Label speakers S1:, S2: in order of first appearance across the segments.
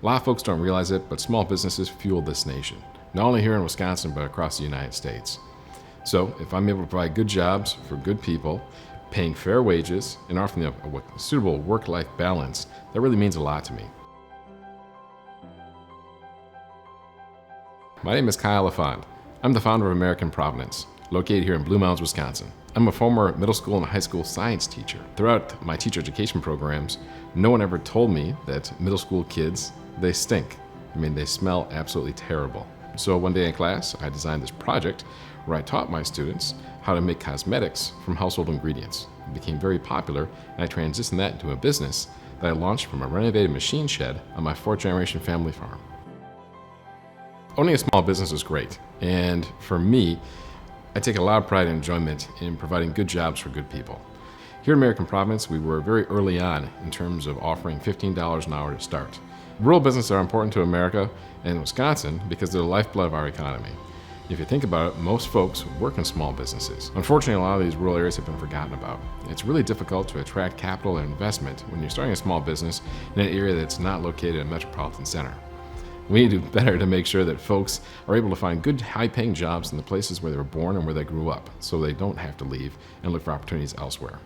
S1: A lot of folks don't realize it, but small businesses fuel this nation, not only here in Wisconsin, but across the United States. So if I'm able to provide good jobs for good people, paying fair wages, and offering a suitable work-life balance, that really means a lot to me. My name is Kyle LaFond. I'm the founder of American Provenance, located here in Blue Mounds, Wisconsin. I'm a former middle school and high school science teacher. Throughout my teacher education programs, no one ever told me that middle school kids, they stink. I mean, they smell absolutely terrible. So one day in class, I designed this project where I taught my students how to make cosmetics from household ingredients. It became very popular, and I transitioned that into a business that I launched from a renovated machine shed on my fourth-generation family farm. Owning a small business is great, and for me, I take a lot of pride and enjoyment in providing good jobs for good people. Here at American Provenance, we were very early on in terms of offering $15 an hour to start. Rural businesses are important to America and Wisconsin because they're the lifeblood of our economy. If you think about it, most folks work in small businesses. Unfortunately, a lot of these rural areas have been forgotten about. It's really difficult to attract capital and investment when you're starting a small business in an area that's not located in a metropolitan center. We need to do better to make sure that folks are able to find good, high-paying jobs in the places where they were born and where they grew up, so they don't have to leave and look for opportunities elsewhere.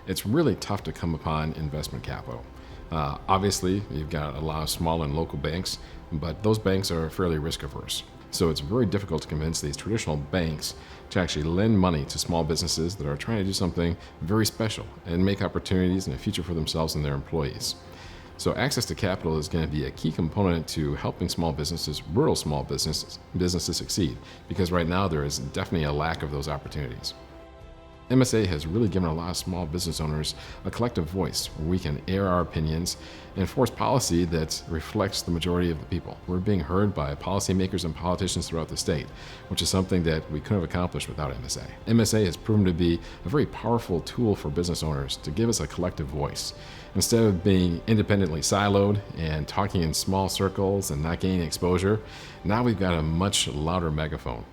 S1: It's really tough to come upon investment capital. Obviously, you've got a lot of small and local banks, but those banks are fairly risk-averse. So it's very difficult to convince these traditional banks to actually lend money to small businesses that are trying to do something very special and make opportunities and a future for themselves and their employees. So access to capital is going to be a key component to helping small businesses, rural small businesses succeed, because right now there is definitely a lack of those opportunities. MSA has really given a lot of small business owners a collective voice where we can air our opinions and enforce policy that reflects the majority of the people. We're being heard by policymakers and politicians throughout the state, which is something that we couldn't have accomplished without MSA. MSA has proven to be a very powerful tool for business owners to give us a collective voice. Instead of being independently siloed and talking in small circles and not gaining exposure, now we've got a much louder megaphone.